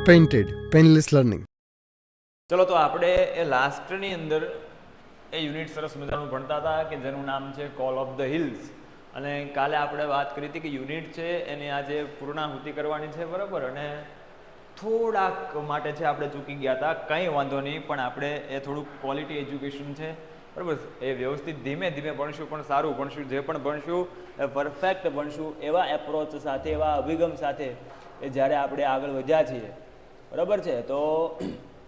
Painted painless learning. ચલો તો આપણે એ લાસ્ટની અંદર એ યુનિટ સરસ મજાનું ભણતા હતા કે જેનું નામ છે કોલ ઓફ ધ હિલ્સ. અને કાલે આપણે વાત કરી હતી કે યુનિટ છે એની આજે પૂર્ણાહુતિ કરવાની છે, બરાબર. અને થોડાક માટે છે આપણે ચૂકી ગયા હતા, કંઈ વાંધો નહીં, પણ આપણે એ થોડુંક ક્વોલિટી એજ્યુકેશન છે, બરાબર. એ વ્યવસ્થિત ધીમે ધીમે ભણશું, પણ સારું ભણશું. જે પણ ભણશું એ પરફેક્ટ ભણશું, એવા એપ્રોચ સાથે, એવા અભિગમ સાથે એ જ્યારે આપણે આગળ વધ્યા છીએ, બરાબર છે. તો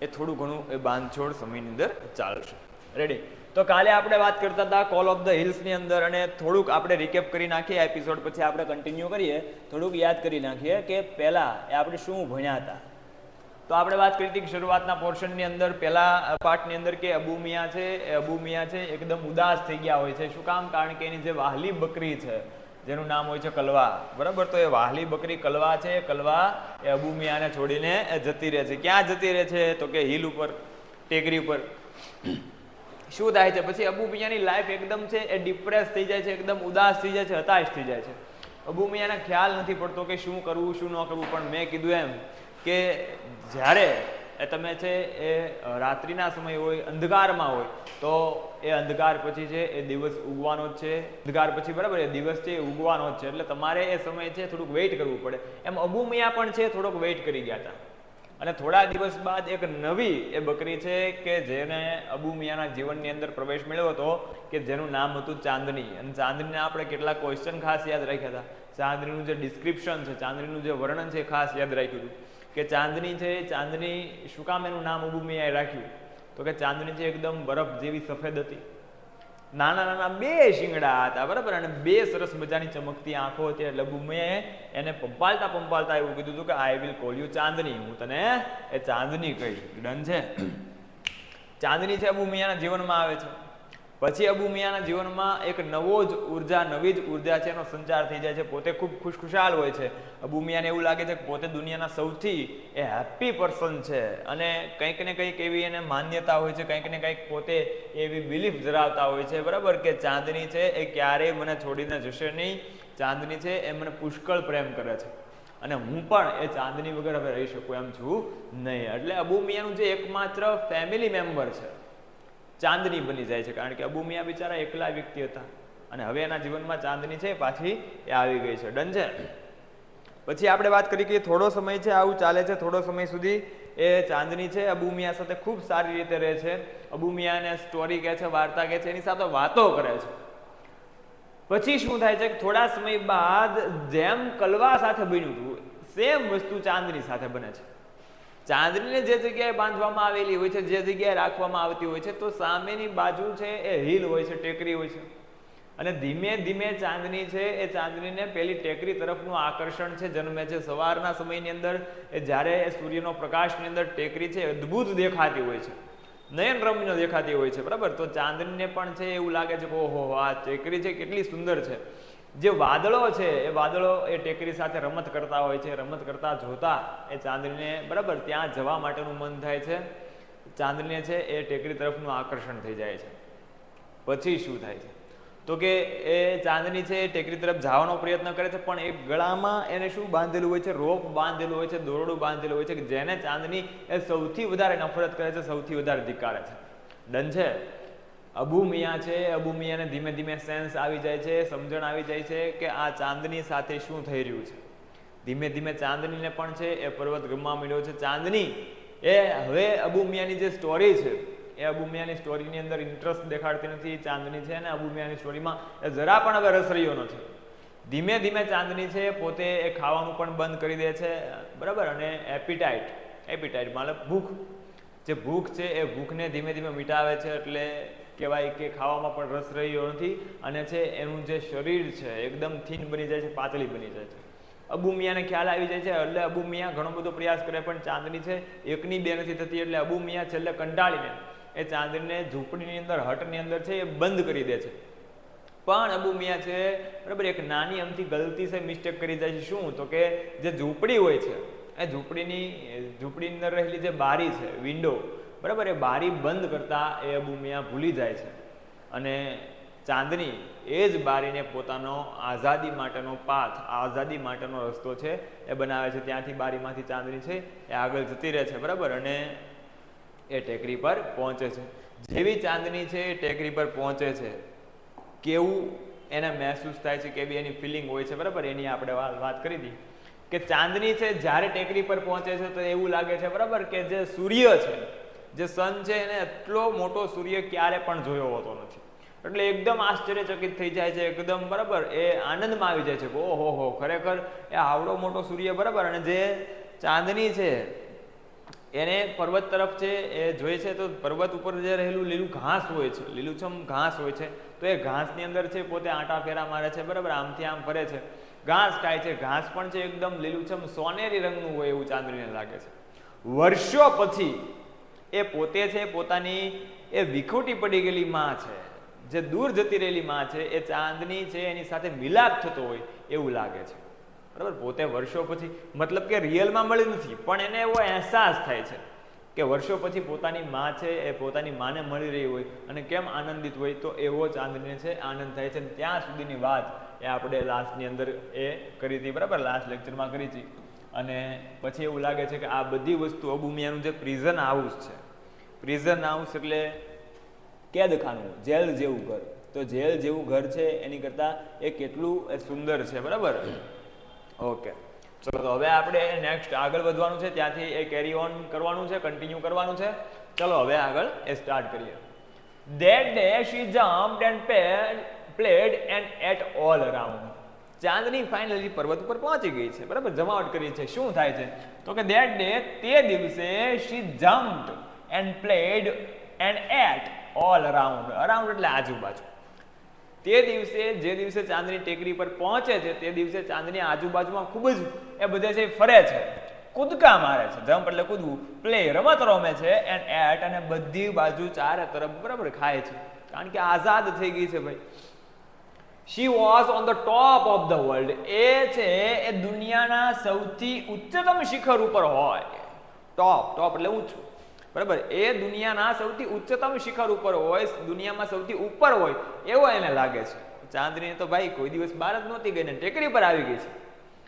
એ થોડું ઘણું એ બાંધછોડ સમયની અંદર ચાલશે. રેડી? તો કાલે આપણે વાત કરતા હતા કોલ ઓફ ધ હિલ્સની અંદર, અને થોડુંક આપણે રિકેપ કરી નાખીએ એપિસોડ, પછી આપણે કન્ટિન્યુ કરીએ, થોડુંક યાદ કરી નાખીએ કે પહેલાં એ આપણે શું ભણ્યા હતા. તો આપણે વાત કરી હતી કે શરૂઆતના પોર્શનની અંદર, પહેલા પાર્ટની અંદર, કે અબુ મિયા છે એ અબુ મિયા છે એકદમ ઉદાસ થઈ ગયા હોય છે. શું કામ? કારણ કે એની જે વાહલી બકરી છે જેનું નામ હોય છે કલવા, બરાબર. તો એ વાહલી બકરી કલવા છે, કલવા એ અબુ મિયાને છોડીને જતી રહે છે. ક્યાં જતી રહે છે? તો કે હિલ ઉપર, ટેકરી ઉપર. શું થાય છે પછી? અબુ મિયાની લાઈફ એકદમ છે એ ડિપ્રેસ થઈ જાય છે, એકદમ ઉદાસ થઈ જાય છે, હતાશ થઈ જાય છે. અબુ મિયાને ખ્યાલ નથી પડતો કે શું કરવું શું ન કરવું. પણ મેં કીધું એમ કે જ્યારે તમે છે એ રાત્રિના સમય હોય, અંધકારમાં હોય, તો એ અંધકાર પછી છે એ દિવસ ઉગવાનો જ છે. અંધકાર પછી, બરાબર, એ દિવસ છે એ ઉગવાનો જ છે. એટલે તમારે એ સમય છે થોડુંક વેઇટ કરવું પડે. એમ અબુ મિયા પણ છે થોડોક વેઇટ કરી ગયા હતા. અને થોડા દિવસ બાદ એક નવી એ બકરી છે કે જેને અબુ મિયાના જીવનની અંદર પ્રવેશ મેળવ્યો હતો, કે જેનું નામ હતું ચાંદની. અને ચાંદનીને આપણે કેટલાક ક્વેશ્ચન ખાસ યાદ રાખ્યા હતા. ચાંદનીનું જે ડિસ્ક્રિપ્શન છે, ચાંદનીનું જે વર્ણન છે, ખાસ યાદ રાખ્યું હતું કે ચાંદની છે, ચાંદની શું કામ એનું નામ અબુ મિયાએ રાખ્યું? તો કે ચાંદની છે એકદમ બરફ જેવી સફેદ હતી, નાના નાના બે શિંગડા હતા, બરાબર, અને બે સરસ મજાની ચમકતી આંખો હતી. એટલે અબુ મિયાએ એને પંપાલતા પંપાલતા એવું કીધું હતું કે આઈ વિલ કોલ યુ ચાંદની, હું તને એ ચાંદની કહીશ. ડન છે? ચાંદની છે અબુ મિયાના જીવનમાં આવે છે. પછી અબુ મિયાના જીવનમાં એક નવી જ ઉર્જા છે એનો સંચાર થઈ જાય છે. પોતે ખૂબ ખુશખુશાલ હોય છે. અબુ મિયાને એવું લાગે છે કે પોતે દુનિયાના સૌથી એ હેપી પર્સન છે, અને કંઈક ને કંઈક એવી એને માન્યતા હોય છે, કંઈક ને કંઈક પોતે એવી બિલીફ ધરાવતા હોય છે, બરાબર, કે ચાંદની છે એ ક્યારેય મને છોડીને જશે નહીં. ચાંદની છે એ મને પુષ્કળ પ્રેમ કરે છે, અને હું પણ એ ચાંદની વગર હવે રહી શકું એમ છું નહીં. એટલે અબુ મિયાનું જે એકમાત્ર ફેમિલી મેમ્બર છે ચાંદની બની જાય છે, કારણ કે અબુ મિયા બિચારા એકલા વ્યક્તિ હતા, અને હવે એના જીવનમાં ચાંદની છે પાછી એ આવી ગઈ છે. ડન છે? પછી આપણે વાત કરી કે થોડો સમય છે આવું ચાલે છે. થોડો સમય સુધી એ ચાંદની છે અબુ મિયા સાથે ખૂબ સારી રીતે રહે છે. અબુ મિયાને સ્ટોરી કહે છે, વાર્તા કહે છે, એની સાથે વાતો કરે છે. પછી શું થાય છે કે થોડા સમય બાદ જેમ કલવા સાથે બન્યું હતું, સેમ વસ્તુ ચાંદની સાથે બને છે. ચાંદનીને જે જગ્યાએ બાંધવામાં આવેલી હોય છે, જે જગ્યાએ રાખવામાં આવતી હોય છે, તો સામેની બાજુ છે એ હિલ હોય છે, ટેકરી હોય છે. અને ધીમે ધીમે ચાંદની છે એ ચાંદનીને પેલી ટેકરી તરફનું આકર્ષણ છે જન્મે છે. સવારના સમયની અંદર એ જ્યારે સૂર્યનો પ્રકાશની અંદર ટેકરી છે અદ્ભુત દેખાતી હોય છે, નયનરમ્ય દેખાતી હોય છે, બરાબર. તો ચાંદનીને પણ છે એવું લાગે છે કે ઓહો, આ ટેકરી છે કેટલી સુંદર છે. જે વાદળો છે એ વાદળો એ ટેકરી સાથે રમત કરતા હોય છે. રમત કરતા જોતા એ ચાંદનીને, બરાબર, ત્યાં જવા માટેનું મન થાય છે. ચાંદનીને છે એ ટેકરી તરફનું આકર્ષણ થઈ જાય છે. પછી શું થાય છે તો કે એ ચાંદની છે એ ટેકરી તરફ જવાનો પ્રયત્ન કરે છે, પણ એ ગળામાં એને શું બાંધેલું હોય છે? રોપ બાંધેલું હોય છે, દોરડું બાંધેલું હોય છે, કે જેને ચાંદની એ સૌથી વધારે નફરત કરે છે, સૌથી વધારે ધિક્કારે છે. ડન છે? અબુ મિયા છે, અબુ મિયાને ધીમે ધીમે સેન્સ આવી જાય છે, સમજણ આવી જાય છે કે આ ચાંદની સાથે શું થઈ રહ્યું છે. ધીમે ધીમે ચાંદનીને પણ છે એ પર્વત ગમવા મળ્યો છે. ચાંદની એ હવે અબુ મિયાની જે સ્ટોરી છે એ અબુ મિયાની સ્ટોરીની અંદર ઇન્ટરેસ્ટ દેખાડતી નથી. ચાંદની છે ને અબુ મિયાની સ્ટોરીમાં એ જરા પણ હવે રસ રહ્યો નથી. ધીમે ધીમે ચાંદની છે પોતે એ ખાવાનું પણ બંધ કરી દે છે, બરાબર. અને એપિટાઇટ મતલબ ભૂખ, જે ભૂખ છે એ ભૂખને ધીમે ધીમે મિટાવે છે. એટલે કહેવાય કે ખાવામાં પણ રસ રહ્યો નથી, અને છે એનું જે શરીર છે એકદમ થીન બની જાય છે, પાતળી બની જાય છે. અબુ મિયાને ખ્યાલ આવી જાય છે. એટલે અબુ મિયા ઘણો બધો પ્રયાસ કરે, પણ ચાંદની છે એકની બે નથી થતી. એટલે અબુ મિયા છેલ્લે કંટાળીને એ ચાંદનીને ઝૂંપડીની અંદર, હટની અંદર છે એ બંધ કરી દે છે. પણ અબુ મિયા છે, બરાબર, એક નાની અમથી ગલતી છે, મિસ્ટેક કરી જાય છે. શું? તો કે જે ઝૂંપડી હોય છે એ ઝૂંપડીની અંદર રહેલી જે બારી છે, વિન્ડો, બરાબર, એ બારી બંધ કરતા એ અબુ મિયા ભૂલી જાય છે. અને ચાંદની એ જ બારીને પોતાનો આઝાદી માટેનો પાથ, આઝાદી માટેનો રસ્તો છે એ બનાવે છે. ત્યાંથી બારીમાંથી ચાંદની છે એ આગળ જતી રહે છે, બરાબર, અને એ ટેકરી પર પહોંચે છે. જેવી ચાંદની છે એ ટેકરી પર પહોંચે છે, કેવું એને મહેસૂસ થાય છે, કેવી એની ફિલિંગ હોય છે, બરાબર, એની આપણે વાત કરી હતી કે ચાંદની છે જ્યારે ટેકરી પર પહોંચે છે તો એવું લાગે છે, બરાબર, કે જે સૂર્ય છે, જે સન છે, એને એટલો મોટો સૂર્ય ક્યારે પણ જોયો હોતો નથી. એટલે એકદમ આશ્ચર્યચકિત થઈ જાય છે, એકદમ, બરાબર, એ આનંદમાં આવી જાય છે કે ઓહો હો, ખરેખર એ આવડો મોટો સૂર્ય, બરાબર. અને જે ચાંદની છે એને પર્વત તરફ છે એ જોઈ છે તો પર્વત ઉપર જે રહેલું લીલું ઘાસ હોય છે, લીલુંછમ ઘાસ હોય છે, તો એ ઘાસની અંદર છે પોતે આંટા ફેરા મારે છે, બરાબર, આમથી આમ ફરે છે, ઘાસ ખાય છે. ઘાસ પણ છે એકદમ લીલુંછમ સોનેરી રંગનું હોય એવું ચાંદનીને લાગે છે. વર્ષો પછી એ પોતે છે પોતાની એ વિખૂટી પડી ગયેલી માં છે, જે દૂર જતી રહેલી માં છે, એ ચાંદની છે એની સાથે મિલાપ થતો હોય એવું લાગે છે, બરાબર. પોતે વર્ષો પછી, મતલબ કે રિયલમાં મળી નથી, પણ એને એવો અહેસાસ થાય છે કે વર્ષો પછી પોતાની માં છે એ પોતાની માને મળી રહી હોય અને કેમ આનંદિત હોય, તો એવો ચાંદનીને છે આનંદ થાય છે. ત્યાં સુધીની વાત એ આપણે લાસ્ટની અંદર એ કરી હતી, બરાબર, લાસ્ટ લેક્ચરમાં કરી હતી. અને પછી એવું લાગે છે કે આ બધી વસ્તુ અબુ મિયાનું જે પ્રિઝન હાઉસ છે, પ્રિઝન હાઉસ એટલે કેદખાનું, જેલ જેવું ઘર, તો જેલ જેવું ઘર છે એની કરતાં એ કેટલું સુંદર છે, બરાબર. ઓકે, ચલો તો હવે આપણે નેક્સ્ટ આગળ વધવાનું છે, ત્યાંથી એ કેરી ઓન કરવાનું છે, કન્ટિન્યુ કરવાનું છે. ચલો હવે આગળ એ સ્ટાર્ટ કરીએ. That day she jumped and played and ate all around. Chandni finally પર્વત ઉપર પહોંચી ગઈ છે, બરાબર, જમાવટ કરી છે. શું થાય છે તો કે that day, તે દિવસે, she jumped and played and ate all around. Around એટલે આજુબાજુ. તે દિવસે, જે દિવસે ચાંદની ટેકરી પર પહોંચે છે તે દિવસે ચાંદની આજુબાજુમાં ખૂબ જ એ બધે છે ફરે છે, કૂદકા મારે છે, જમ્પ એટલે કૂદવું, પ્લે રમત રમે છે, એન્ડ એટ અને બધી બાજુ ચારે તરફ, બરાબર, ખાય છે, કારણ કે આઝાદ થઈ ગઈ છે ભાઈ. She was on the top of the world. એ છે એ દુનિયાના સૌથી ઉચ્ચતમ શિખર ઉપર હોય. ટોપ એટલે ઊંચું, બરાબર, એ દુનિયાના સૌથી ઉચ્ચતમ શિખર ઉપર હોય, દુનિયામાં સૌથી ઉપર હોય એવો એને લાગે છે. ચાંદની તો ભાઈ કોઈ દિવસ બહાર જ નહોતી ગઈ ને ટેકરી પર આવી ગઈ છે,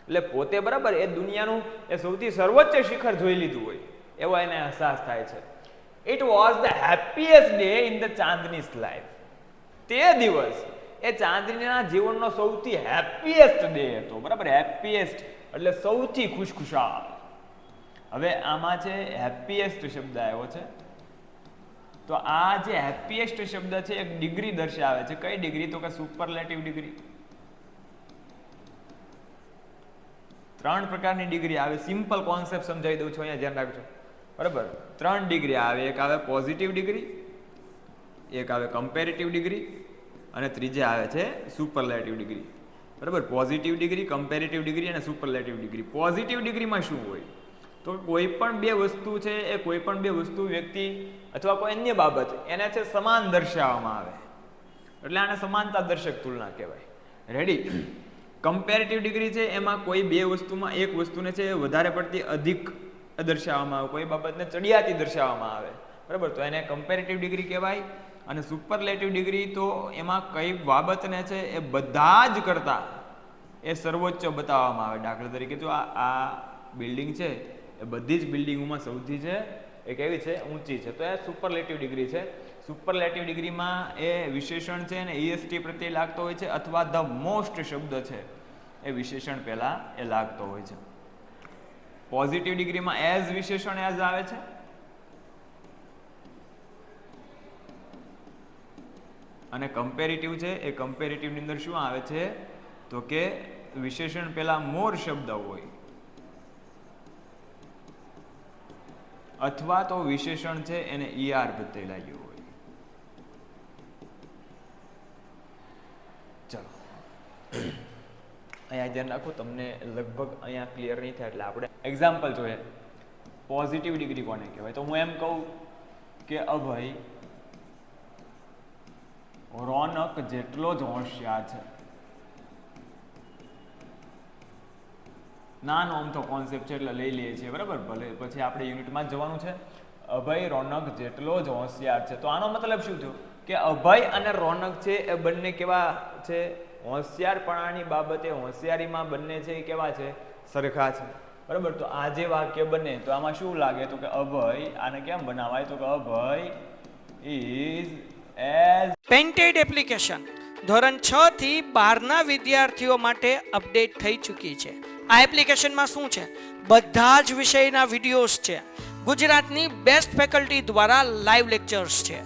એટલે પોતે, બરાબર, એ દુનિયાનું એ સૌથી સર્વોચ્ચ શિખર જોઈ લીધું હોય એવો એને અહેસાસ થાય છે. It was the happiest day in the ચાંદની's life. તે દિવસ એ ચાંદનીના જીવનનો સૌથી હેપીએસ્ટ ડે હતો, બરાબર. હેપીએસ્ટ એટલે સૌથી ખુશખુશાલ. હવે આમાં છે હેપીએસ્ટ શબ્દ આવ્યો છે, તો આ જે હેપીએસ્ટ શબ્દ છે એક ડિગ્રી દર્શાવે છે. કઈ ડિગ્રી તો કે સુપરલેટિવ ડિગ્રી. 3 પ્રકારની ડિગ્રી આવે, સિમ્પલ કોન્સેપ્ટ સમજાવી દઉં છું, અહીંયા ધ્યાન રાખજો, બરાબર. 3 ડિગ્રી આવે, એક આવે પોઝિટિવ ડિગ્રી, એક આવે કમ્પેરેટિવ ડિગ્રી, અને ત્રીજે આવે છે સુપરલેટિવ ડિગ્રી, બરાબર. પોઝિટિવ ડિગ્રી, કમ્પેરેટિવ ડિગ્રી અને સુપરલેટિવ ડિગ્રી. પોઝિટિવ ડિગ્રીમાં શું હોય તો કોઈ પણ બે વસ્તુ છે એ કોઈ પણ બે વસ્તુ, વ્યક્તિ અથવા કોઈ અન્ય બાબત એને છે સમાન દર્શાવવામાં આવે, એટલે આને સમાનતા દર્શક તુલના કહેવાય. રેડી. કમ્પેરેટિવ ડિગ્રી છે એમાં કોઈ બે વસ્તુમાં એક વસ્તુને છે વધારે પડતી અધિક દર્શાવવામાં આવે, કોઈ બાબતને ચડિયાતી દર્શાવવામાં આવે, બરાબર, તો એને કમ્પેરેટિવ ડિગ્રી કહેવાય. અને સુપરલેટિવ ડિગ્રી તો એમાં કઈ બાબતને છે એ બધા જ કરતા એ સર્વોચ્ચ બતાવવામાં આવે. દાખલા તરીકે જો આ બિલ્ડિંગ છે એ બધી જ બિલ્ડિંગોમાં સૌથી છે એ કેવી છે, ઊંચી છે, તો એ સુપરલેટિવ ડિગ્રી છે. સુપરલેટિવ ડિગ્રીમાં એ વિશેષણ છે ને EST પ્રત્યે લાગતો હોય છે, અથવા ધ મોસ્ટ શબ્દ છે એ વિશેષણ પહેલા એ લાગતો હોય છે. પોઝિટિવ ડિગ્રીમાં એઝ વિશેષણ એઝ આવે છે, અને કમ્પેરેટિવ છે એ કમ્પેરેટિવની અંદર શું આવે છે તો કે વિશેષણ પહેલા મોર શબ્દ હોય, અથવા તો વિશેષણ છે એને ER પ્રત્યે લાગ્યું હોય. ચલો અહીંયા ધ્યાન રાખો, તમને લગભગ અહીંયા ક્લિયર નહીં થાય એટલે આપણે એક્ઝામ્પલ જોઈએ. પોઝિટિવ ડિગ્રી કોને કહેવાય? તો હું એમ કહું કે અભય રોનક જેટલો જ હોશિયાર છે. નાનો આમ તો કોન્સેપ્ટ છે એટલે લઈ લઈએ છીએ, બરાબર, ભલે પછી આપણે યુનિટમાં જ જવાનું છે. અભય રોનક જેટલો જ હોશિયાર છે, તો આનો મતલબ શું થયો કે અભય અને રોનક છે એ બંને કેવા છે? હોશિયારપણાની બાબતે હોશિયારીમાં બંને છે એ કેવા છે? સરખા છે, બરાબર. તો આ જે વાક્ય બને તો આમાં શું લાગે? તો કે અભય, આને કેમ બનાવાય? તો કે અભય ઇઝ એઝ પેઇન્ટેડ એપ્લિકેશન ધોરણ 6 થી 12ના વિદ્યાર્થીઓ માટે અપડેટ થઈ ચૂકી છે. આ એપ્લિકેશનમાં શું છે? બધા જ વિષયના વિડીયોઝ છે. ગુજરાતની બેસ્ટ ફેકલ્ટી દ્વારા લાઈવ લેક્ચર્સ છે.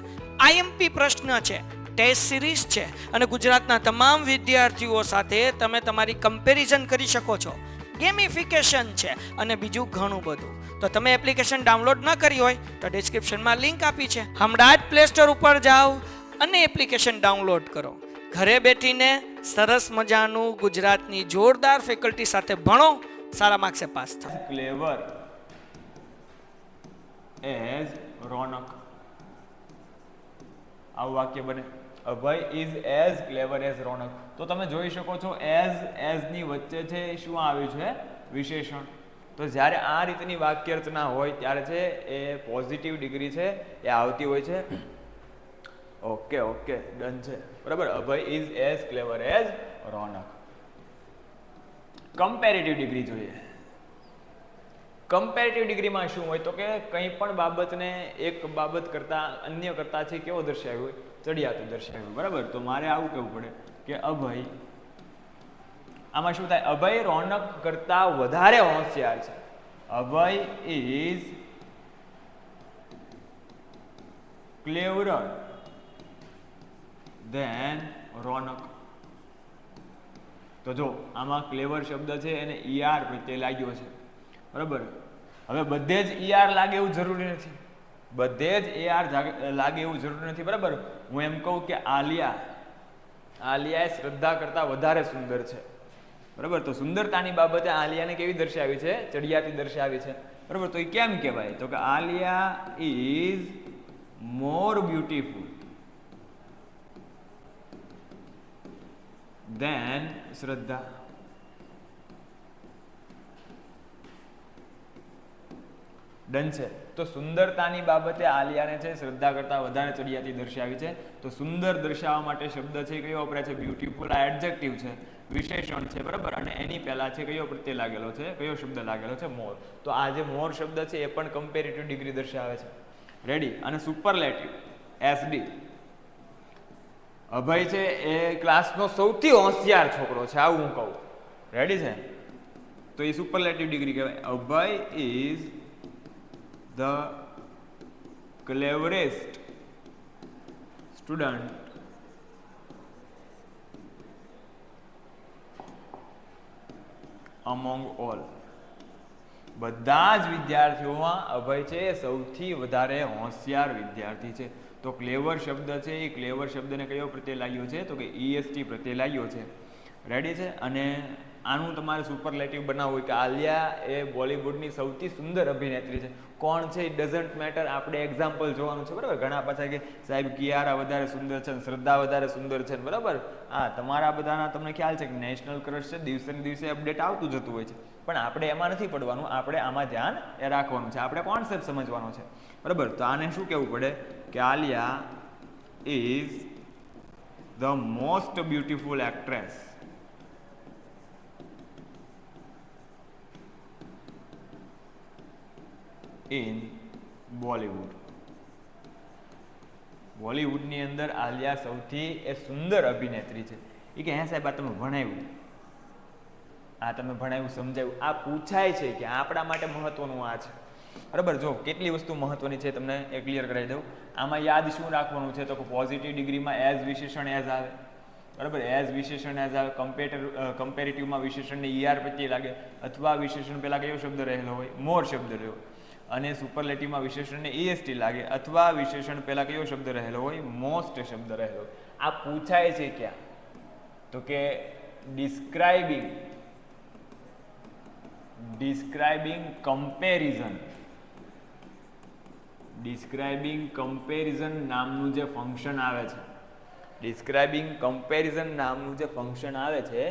આઈએમપી પ્રશ્ન છે, ટેસ્ટ સિરીઝ છે અને ગુજરાતના તમામ વિદ્યાર્થીઓ સાથે તમે તમારી કમ્પેરિઝન કરી શકો છો. ગેમિફિકેશન છે અને બીજું ઘણું બધું. તો તમે એપ્લિકેશન ડાઉનલોડ ન કરી હોય તો ડિસ્ક્રિપ્શનમાં લિંક આપી છે. હમણાં જ પ્લે સ્ટોર ઉપર જાઓ અને એપ્લિકેશન ડાઉનલોડ કરો. ઘરે બેઠીને સરસ મજાનું ગુજરાતની જોરદાર ફેકલ્ટી સાથે ભણો, સારા માર્ક્સે પાસ થાઓ. ક્લેવર એઝ રોનક, આવું વાક્ય બને. અભય ઇઝ એઝ ક્લેવર એઝ રોનક. તો તમે જોઈ શકો છો એઝ ની વચ્ચે છે શું આવ્યું છે? વિશેષણ. તો જ્યારે આ રીતની વાક્ય રચના હોય ત્યારે છે એ પોઝિટિવ ડિગ્રી છે એ આવતી હોય છે. ઓકે ઓકે, ડન છે, બરાબર. Abhay is as clever as Ronak. Comparative degree જોઈએ. કમ્પેરેટિવ ડિગ્રીમાં શું હોય? તો કે કંઈ પણ બાબતને એક બાબત કરતા અન્ય કરતા છે કેવો દર્શાવ્યું હોય? ચડિયાતું દર્શાવ્યું, બરાબર. તો મારે આવું કહેવું પડે કે અભય, આમાં શું થાય? અભય રોનક કરતા વધારે હોશિયાર છે. અભય ઇઝ ક્લેવરર ધેન રોનક. તો જો આમાં ક્લેવર શબ્દ છે એને ઈઆર પ્રત્યે લાગ્યો છે, બરાબર. હવે બધે જ ઈઆર લાગે એવું જરૂરી નથી, બધે જ એઆર લાગે એવું જરૂરી નથી, બરાબર. હું એમ કહું કે આલિયા એ શ્રદ્ધા કરતા વધારે સુંદર છે, બરાબર. તો સુંદરતાની બાબતે આલિયાને કેવી દર્શાવી છે? ચડિયાતી દર્શાવી છે, બરાબર. તો એ કેમ કહેવાય? તો કે Alia is more beautiful than Shraddha. Done છે. તો સુંદરતાની બાબતે આલિયાને છે શ્રદ્ધા કરતા વધારે ચડિયાતી દર્શાવી છે. તો સુંદર દર્શાવવા માટે શબ્દ છે કયો વપરાય છે? બ્યુટીફુલ. આ એડજેક્ટિવ છે, વિશેષણ છે, બરાબર. અને એની પહેલા છે કયો પ્રત્યય લાગેલો છે? કયો શબ્દ લાગેલો છે? મોર. તો આ જે મોર શબ્દ છે એ પણ કમ્પેરેટિવ ડિગ્રી દર્શાવે છે. રેડી. અને સુપરલેટિવ એસડી. અભય છે એ ક્લાસનો સૌથી હોશિયાર છોકરો છે, આવું હું કહું. રેડી છે? તો એ સુપરલેટિવ ડિગ્રી કહેવાય. અભય is the cleverest student among all. બધા જ વિદ્યાર્થીઓમાં અભય છે એ સૌથી વધારે હોશિયાર વિદ્યાર્થી છે. તો ક્લેવર શબ્દ છે એ ક્લેવર શબ્દને કયો પ્રત્યય લાગ્યો છે? તો કે EST પ્રત્યય લાગ્યો છે. રેડી છે? અને આનું તમારે સુપરલેટિવ બનાવવું હોય કે આલિયા એ બોલિવૂડની સૌથી સુંદર અભિનેત્રી છે. કોણ છે? It doesn't matter. આપણે એક્ઝામ્પલ જોવાનું છે, બરાબર. ઘણા પાછા કે સાહેબ કિયારા વધારે સુંદર છે, શ્રદ્ધા વધારે સુંદર છે, બરાબર. હા, તમારા બધાના તમને ખ્યાલ છે કે નેશનલ ક્રશ છે, દિવસે ને દિવસે અપડેટ આવતું જતું હોય છે. પણ આપણે એમાં નથી પડવાનું, આપણે આમાં ધ્યાન એ રાખવાનું છે, આપણે કોન્સેપ્ટ સમજવાનો છે, બરાબર. તો આને શું કહેવું પડે કે Alia is the most beautiful actress in Bollywood. બોલિવૂડની અંદર આલિયા સૌથી એ સુંદર અભિનેત્રી છે. એ કે હે સાહેબ આ તમે ભણાવ્યું, આ તમે ભણાવ્યું, સમજાવ્યું, આ પૂછાય છે કે આપણા માટે મહત્વનું આ છે, બરાબર. જો કેટલી વસ્તુ મહત્વની છે તમને એ ક્લિયર કરાવી દઉં. આમાં યાદ શું રાખવાનું છે? તો પોઝિટિવ ડિગ્રીમાં એઝ વિશેષણ એઝ આવે, બરાબર. એઝ વિશેષણ એઝ આવે. કમ્પેરેટિવમાં વિશેષણને ER પ્રત્યે લાગે અથવા વિશેષણ પહેલા કયો શબ્દ રહેલો હોય? મોર શબ્દ રહ્યો. અને સુપરલેટિવમાં વિશેષણને EST લાગે અથવા વિશેષણ પહેલા કયો શબ્દ રહેલો હોય? મોસ્ટ શબ્દ રહેલો હોય. આ પૂછાય છે ક્યાં? તો કે ડિસ્ક્રાઇબિંગ કમ્પેરિઝન નામનું જે ફંક્શન આવે છે, ડિસ્ક્રાઇબિંગ કમ્પેરિઝન નામનું જે ફંક્શન આવે છે,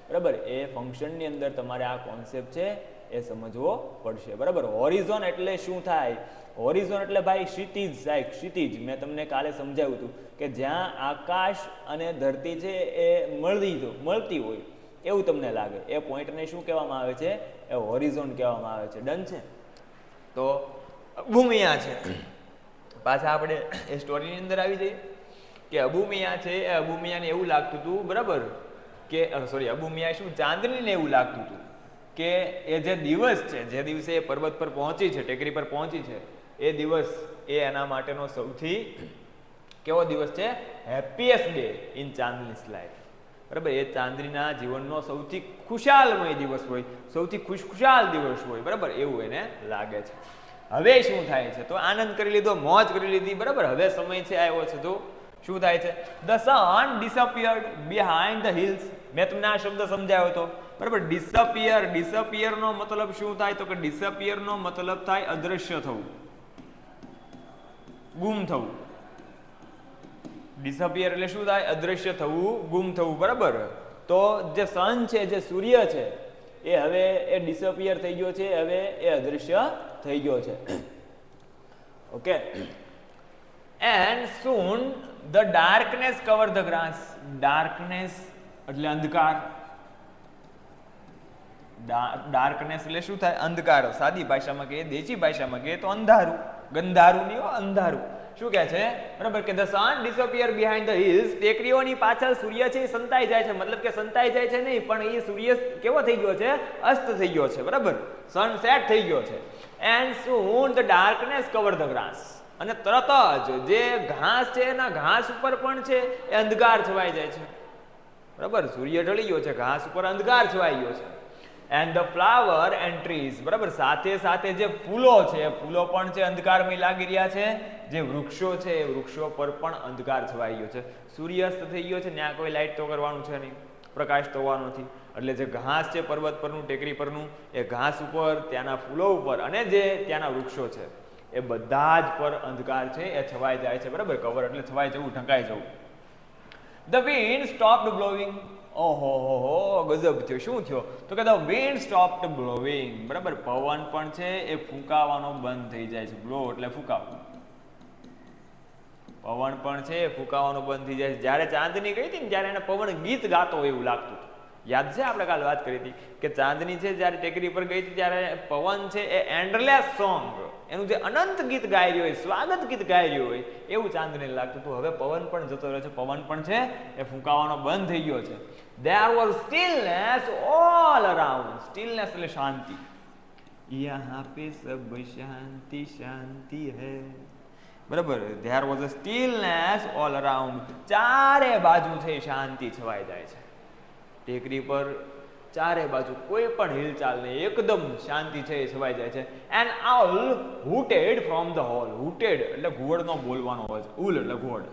બરાબર. એ ફંક્શનની અંદર તમારે આ કોન્સેપ્ટ છે એ સમજવો પડશે, બરાબર. હોરિઝોન એટલે શું થાય? હોરિઝોન એટલે ભાઈ ક્ષિતિજ સાહેબ, ક્ષિતિજ. મેં તમને કાલે સમજાવ્યું હતું કે જ્યાં આકાશ અને ધરતી છે એ મળતી હોય એવું તમને લાગે, એ પોઈન્ટને શું કહેવામાં આવે છે? એ હોરિઝોન કહેવામાં આવે છે. ડન છે. તો અબુમિયા છે. પાછા આપણે એ સ્ટોરીની અંદર આવી જઈએ કે અબુમિયા છે, એ અબુમિયાને એવું લાગતું હતું, બરાબર, કે સોરી, અબુમિયા શું, ચાંદનીને એવું લાગતું હતું કે એ જે દિવસ છે, જે દિવસે એ પર્વત પર પહોંચી છે, ટેકરી પર પહોંચી છે, એ દિવસ એ એના માટેનો સૌથી કેવો દિવસ છે? હેપીએસ્ટ ડે ઇન ચાંદનીસ લાઈફ, બરાબર. એ ચાંદનીના જીવનનો સૌથી ખુશાલમય દિવસ હોય, સૌથી ખુશખુશાલ દિવસ હોય, બરાબર, એવું એને લાગે છે. હવે શું થાય છે? તો આનંદ કરી લીધો, મોજ કરી લીધી, બરાબર. હવે સમય છે આવ્યો છે, તો શું થાય છે? The sun disappeared behind the hills. મેં તમને આ શબ્દ સમજાવ્યો હતો, બરાબર. ડિસઅપિયર નો મતલબ શું થાય? તો કે ડિસઅપિયર નો મતલબ થાય અદ્રશ્ય થવું, ગુમ થવું. ડિસઅપિયર એટલે શું થાય? અદ્રશ્ય થવું, ગુમ થવું, બરાબર. તો જે સન છે, જે સૂર્ય છે, એ હવે એ ડિસઅપિયર થઈ ગયો છે, હવે એ અદ્રશ્ય થઈ ગયો છે. Okay. And soon the darkness cover the grass. Darkness એટલે અંધકાર. ડાર્કનેસ એટલે શું થાય? અંધકાર. સાદી ભાષામાં કહીએ, દેશી ભાષામાં કહીએ તો અંધારું. ગંધારું નહીં, અંધારું. શું કહે છે? બરાબર, કે the sun disappear behind the hills. ટેકરીઓની પાછળ સૂર્ય છે એ સંતાઈ જાય છે, મતલબ કે સંતાઈ જાય છે નહીં, પણ એ સૂર્ય કેવો થઈ ગયો છે? અસ્ત થઈ ગયો છે, બરાબર. સનસેટ થઈ ગયો છે. And soon the darkness cover the grass. અને તરત જ જે ઘાસ છે એના ઘાસ ઉપર પણ છે એ અંધકાર છવાઈ જાય છે, બરાબર. સૂર્ય ઢળી ગયો છે, ઘાસ ઉપર અંધકાર છવાઈ ગયો છે. And the flower and trees, બરાબર. સાથે સાથે જે ફૂલો છે, ફૂલો પણ છે અંધકારમય લાગી રહ્યા છે. જે વૃક્ષો છે, એ વૃક્ષો પર પણ અંધકાર છવાઈ ગયો છે. સૂર્યાસ્ત થઈ ગયો છે, ત્યાં કોઈ લાઇટ તો કરવાનું છે નહીં, પ્રકાશ તો હોવાનો નથી. એટલે જે ઘાસ છે પર્વત પરનું, ટેકરી પરનું, એ ઘાસ ઉપર, ત્યાંના ફૂલો ઉપર અને જે ત્યાંના વૃક્ષો છે, એ બધા જ પર અંધકાર છે એ છવાઈ જાય છે, બરાબર. કવર એટલે છવાઈ જવું, ઢંકાઈ જવું. The wind stopped blowing. ઓહો, ગજબ થયો. શું થયો? તો કે ધ વિન્ડ સ્ટોપ્ડ બ્લોવિંગ, બરાબર. પવન પણ છે એ ફૂંકાવાનો બંધ થઈ જાય છે. બ્લો એટલે ફૂંકાવું. પવન પણ છે એ ફૂંકાવાનો બંધ થઈ જાય છે. જ્યારે ચાંદની ગઈ હતી ને, ત્યારે એને પવન ગીત ગાતો હોય એવું લાગતું હતું. યાદ છે? આપણે કાલે વાત કરી હતી કે ચાંદની છે જ્યારે ટેકરી પર ગઈ હતી, ત્યારે પવન છે એ એન્ડલેસ સોંગ, એનું જે અનંત ગીત ગાઈ રહ્યો હોય, સ્વાગત ગીત ગાઈ રહ્યો હોય એવું ચાંદનીને લાગતું હતું. હવે પવન પણ જતો રહ્યો છે, પવન પણ છે એ ફૂંકાવાનો બંધ થઈ ગયો છે. There was stillness all around. Stillness એટલે શાંતિ. યહાં પે સબ શાંતિ શાંતિ હૈ, બરાબર. There was a stillness all around. ચારે બાજુ છે શાંતિ છવાઈ જાય છે. ટેકરી પર ચારે બાજુ કોઈ પણ હિલચાલ નહીં, એકદમ શાંતિ છે એ છવાઈ જાય છે. And owl hooted from the hole. Hooted એટલે ઘુવડનો બોલવાનો અવાજ. ઉલ એટલે ઘુવડ.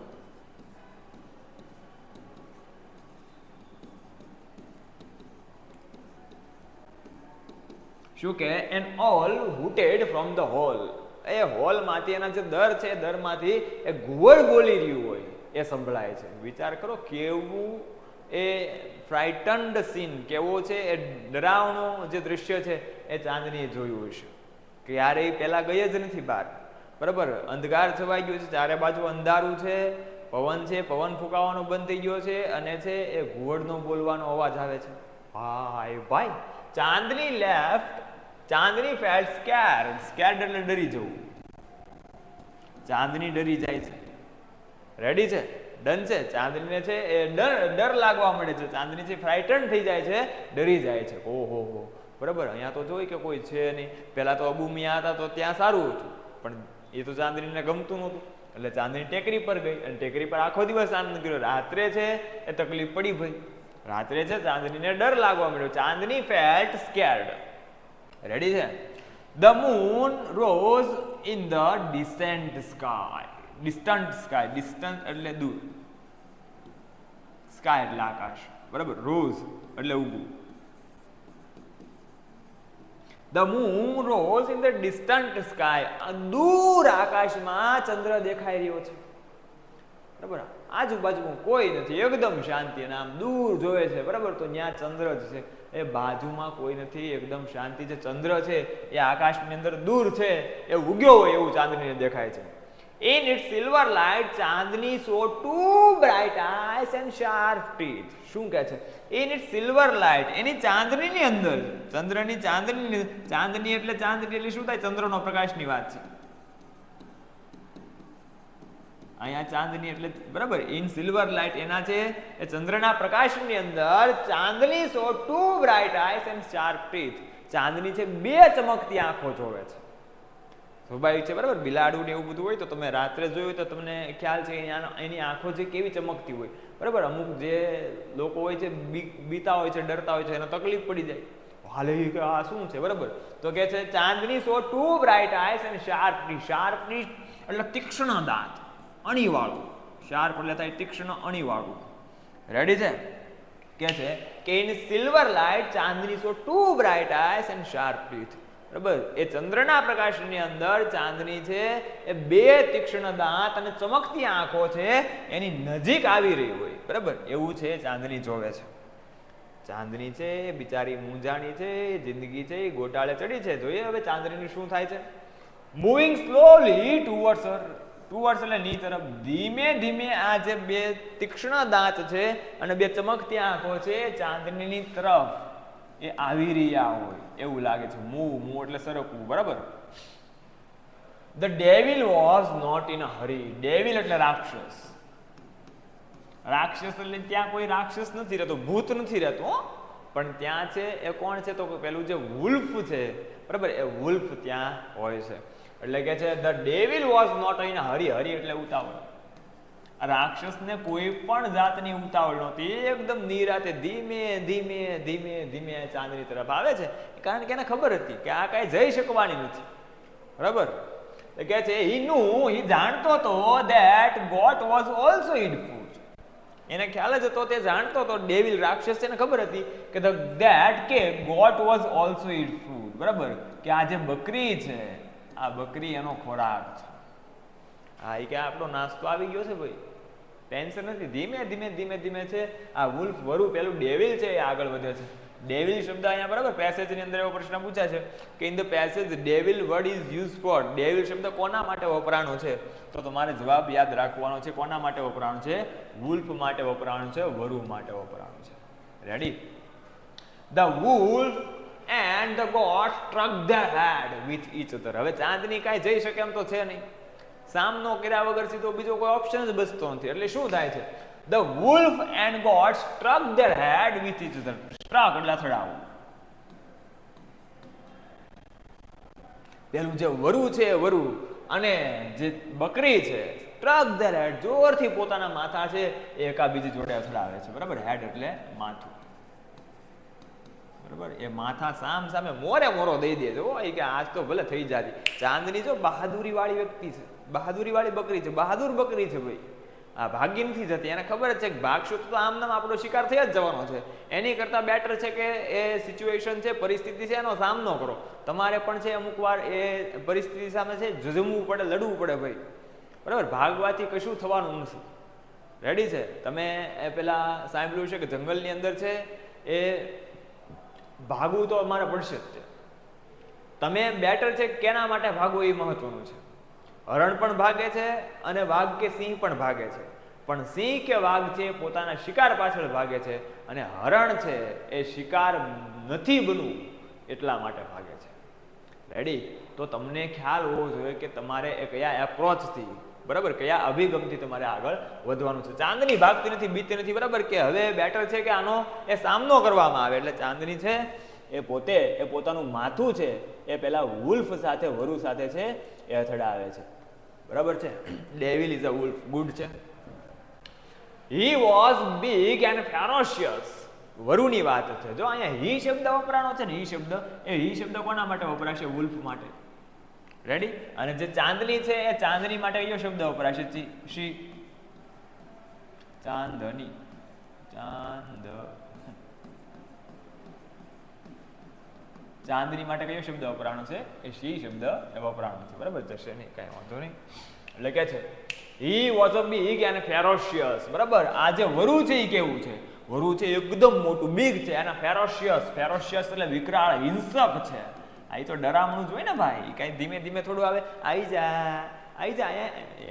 શું કે? And owl hooted from the hole. એ હોલમાંથી, એના જે દર છે, દરમાંથી એ ઘુવડ બોલી રહ્યું હોય એ સંભળાય છે. વિચાર કરો કેવું એ ફ્રાઇટન્ડ સીન, કેવો છે એ ડરાવણું જે દૃશ્ય છે એ ચાંદનીએ જોયું હશે. ક્યારેય પહેલા ગઈ જ નથી બહાર, બરાબર. અંધકાર છવાઈ ગયો છે, ચારે બાજુ અંધારું છે, પવન છે, પવન ફૂંકાવાનો બંધ થઈ ગયો છે, અને છે એ ઘુવડનો બોલવાનો અવાજ આવે છે. ભાઈ ચાંદની લેફ્ટ. ચાંદની ફેલ્ટ સ્કેર્ડ. સ્કેર્ડ એટલે ડરી જવું. ચાંદની ડરી જાય છે. રેડી છે? ડન છે. ચાંદનીને છે એ ડર લાગવા મળે છે. ચાંદની છે ફ્રાઇટન થઈ જાય છે, ડરી જાય છે. ઓહો, બરાબર. અહીંયા તો જોઈ કે કોઈ છે નહીં. પહેલા તો અબુમિયા હતા તો ત્યાં સારું હતું, પણ એ તો ચાંદનીને ગમતું નહોતું. એટલે ચાંદની ટેકરી પર ગઈ અને ટેકરી પર આખો દિવસ આનંદ કર્યો. રાત્રે છે એ તકલીફ પડી ભાઈ. રાત્રે છે ચાંદનીને ડર લાગવા મળ્યો. Chandni felt scared. રેડી છે? The moon rose in the distant sky. Distant sky. Distant એટલે દૂર, સ્કાય એટલે આકાશ, બરાબર. રોઝ એટલે ઉગવું. The moon rose in the distant sky. દૂર આકાશમાં ચંદ્ર દેખાઈ રહ્યો છે, બરાબર. આજુબાજુમાં કોઈ નથી, એકદમ શાંતિ. અને આમ દૂર જોવે છે, બરાબર, તો ત્યાં ચંદ્ર જ છે. એ બાજુમાં કોઈ નથી, એકદમ શાંતિ છે. ચંદ્ર છે એ આકાશની અંદર દૂર છે, એ ઉગ્યો હોય એવું ચાંદનીને દેખાય છે. In its silver light, Chandni saw two bright eyes and sharp teeth. શું કહે છે? In its silver light, એની ચાંદનીની અંદર, ચંદ્રની ચાંદની, ચાંદની એટલે શું થાય? ચંદ્રનો પ્રકાશની વાત છે. અહીંયા ચાંદની એટલે બરાબર, ઇન સિલ્વર લાઇટ એના છે એ ચંદ્રના પ્રકાશની અંદર Chandni saw two bright eyes and sharp teeth. Chandni છે બે ચમકતી આંખો જોવે છે. સ્વાભાવિક છે બરાબર, બિલાડું ને એવું બધું હોય તો તમે રાત્રે જોયું તો તમને ખ્યાલ છે એની આંખો છે કેવી ચમકતી હોય બરાબર. અમુક જે લોકો હોય છે બીતા હોય છે, ડરતા હોય છે, એને તકલીફ પડી જાય, હાલે કે આ શું છે બરાબર. તો કે છે Chandni saw two bright eyes and sharp teeth. Sharp teeth એટલે તીક્ષ્ણ દાંત, અણીવાળું. શાર્પ એટલે થાય તીક્ષ્ણ, અણીવાળું. રેડી છે? કે છે કે in silver light Chandni saw two bright eyes and sharp teeth. બરાબર, એ ચંદ્રના પ્રકાશની અંદર ચાંદની છે એ બે તીક્ષ્ણ દાંત અને ચમકતી આંખો છે એની નજીક આવી રહી હોય બરાબર, એવું છે ચાંદની જોવે છે. ચાંદની છે બિચારી મૂંઝાણી છે, જિંદગી છે એ ગોટાળે ચડી છે. જોઈએ હવે ચાંદનીનું શું થાય છે. મૂવિંગ સ્લોલી ટુવર્ડ્સ હર, ટુવર્ડ્સ એટલે ની તરફ, ધીમે ધીમે આ જે બે તીક્ષ્ણ દાંત છે અને બે ચમકતી આંખો છે ચાંદનીની તરફ એ આવી રહ્યા હોય એવું લાગે છે. મૂવ એટલે સરકવું બરાબર. The devil was not in a hurry. Devil એટલે રાક્ષસ. રાક્ષસ એટલે ત્યાં કોઈ રાક્ષસ નથી રહેતો, ભૂત નથી રહેતો, પણ ત્યાં છે એ કોણ છે? તો પેલું જે વુલ્ફ છે બરાબર, એ વુલ્ફ ત્યાં હોય છે. એટલે કે છે the devil was not in a hurry. Hurry એટલે ઉતાવળ. રાક્ષસને કોઈ પણ જાતની ઉતાવળ નહોતી, એકદમ નિરાતે ધીમે ધીમે ધીમે ધીમે ચાંદની તરફ આવે છે, કારણ કે એને ખબર હતી કે આ કાંઈ જઈ શકવાની નથી બરાબર. કે છે હી જાણતો હતો that goat was also eat food. એને ખ્યાલ જ હતો, તે જાણતો હતો, ડેવિલ રાક્ષસ, એને ખબર હતી કે ધેટ કે goat was also eat food બરાબર, કે આ જે બકરી છે આ બકરી એનો ખોરાક છે. હા, એ કે આપણો નાસ્તો આવી ગયો છે ભાઈ, ટેન્શન નથી. ધીમે ધીમે ધીમે ધીમે છે આ વુલ્ફ વરુ પેલું ડેવિલ છે એ આગળ વધે છે. ડેવિલ શબ્દ અહીંયા બરાબર પેસેજની અંદર એવો પ્રશ્ન પૂછાય છે કે in the passage devil word is use for. Devil શબ્દ કોના માટે વપરાણો છે? તો તમારે જવાબ યાદ રાખવાનો છે. કોના માટે વપરાણો છે? વુલ્ફ માટે વપરાણો છે, વરુ માટે વપરાણો છે. Ready? The wolf and the goat struck the head with each other. હવે ચાંદની કાંઈ જઈ શકે એમ તો છે નહીં, સામનો કર્યા વગર સીધો બીજો કોઈ ઓપ્શન જ બચતો નથી. એટલે શું થાય છે? The wolf and goat struck their head with each other. Struck એટલે અથડાવું. પેલું જે વરુ છે વરુ અને જે બકરી છે સ્ટ્રક ધેર હેડ, જોરથી પોતાના માથા છે એ એકાબીજી જોડે અથડાવે છે બરાબર. હેડ એટલે માથું બરાબર. એ માથા સામે મોરો દઈ દે છે કે આજ તો ભલે થઈ જાતી. ચાંદની જો બહાદુરી વાળી વ્યક્તિ છે, બહાદુરી વાળી બકરી છે, બહાદુર બકરી છે ભાઈ. આ ભાગી નથી જતી, એને ખબર જ છે કે ભાગશું તો આમ નામ આપણો શિકાર થઈ જ જવાનો છે. એની કરતા બેટર છે કે એ સિચ્યુએશન છે, પરિસ્થિતિ છે, એનો સામનો કરો. તમારે પણ છે અમુક વાર એ પરિસ્થિતિ સામે છે ઝઝમવું પડે, લડવું પડે ભાઈ બરાબર. ભાગવાથી કશું થવાનું નથી. રેડી છે? તમે પેલા સાંભળ્યું છે કે જંગલની અંદર છે એ ભાગવું તો અમારે પડશે જ છે. તમે બેટર છે કેના માટે ભાગવું એ મહત્વનું છે. હરણ પણ ભાગે છે અને વાઘ કે સિંહ પણ ભાગે છે, પણ સિંહ કે વાઘ છે પોતાના શિકાર પાછળ ભાગે છે અને હરણ છે એ શિકાર નથી બનવું એટલા માટે ભાગે છે. રેડી? તો તમને ખ્યાલ હોવો જોઈએ કે તમારે એ કયા એપ્રોચથી બરાબર, કયા અભિગમથી તમારે આગળ વધવાનું છે. ચાંદની ભાગતી નથી, બીતી નથી બરાબર, કે હવે બેટર છે કે આનો એ સામનો કરવામાં આવે. એટલે ચાંદની છે એ પોતે એ પોતાનું માથું છે એ પેલા વુલ્ફ સાથે, વરુ સાથે છે એ અથડાવે છે બરાબર છે. Devil is a wolf. Good છે. He was big and ferocious. વરુની વાત છે. જો અહીંયા હી શબ્દ વપરાણો છે ને, હી શબ્દ, એ હી શબ્દ કોના માટે વપરાશે? વુલ્ફ માટે. રેડી? અને જે ચાંદની છે એ ચાંદની માટે કયો શબ્દ વપરાશે? શી. ચાંદની. ચાંદની માટે કયો શબ્દ વપરાણો છે? એ શી શબ્દ એ વપરાણો છે બરાબર. જશે નહીં, કઈ વાંધો નહીં. એટલે કે છે he was a big and ferocious બરાબર. આ જે વરુ છે એ કેવું છે? વરુ છે એકદમ મોટું, બિગ છે, એના ફેરોશિયસ એટલે વિકરાળ, હિંસક છે. આ તો ડરામણું જ હોય ને ભાઈ, કઈ ધીમે ધીમે થોડું આવે, આવી જા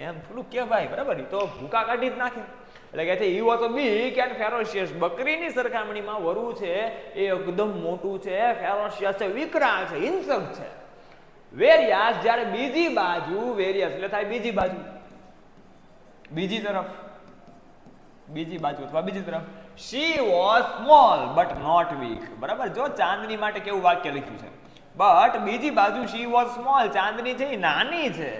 એમ થોડું કે ભાઈ, બરાબર, તો ભૂકા કાઢી જ નાખે. એટલે કે છે ઈ was a big and ferocious. બકરીની સરખામણીમાં વરુ છે એ એકદમ મોટું છે, ફેરોશિયસ છે, વિકરાળ છે, હિંસક છે. વેરિયસ, જ્યારે બીજી બાજુ, વેરિયસ એટલે થાય બીજી બાજુ, બીજી તરફ, બીજી બાજુ અથવા બીજી તરફ. She was small but not weak. બરાબર, જો ચાંદની માટે કેવું વાક્ય લખ્યું છે, બટ બીજી બાજુ શી વોઝ સ્મોલ, ચાંદની છે એ નાની છે,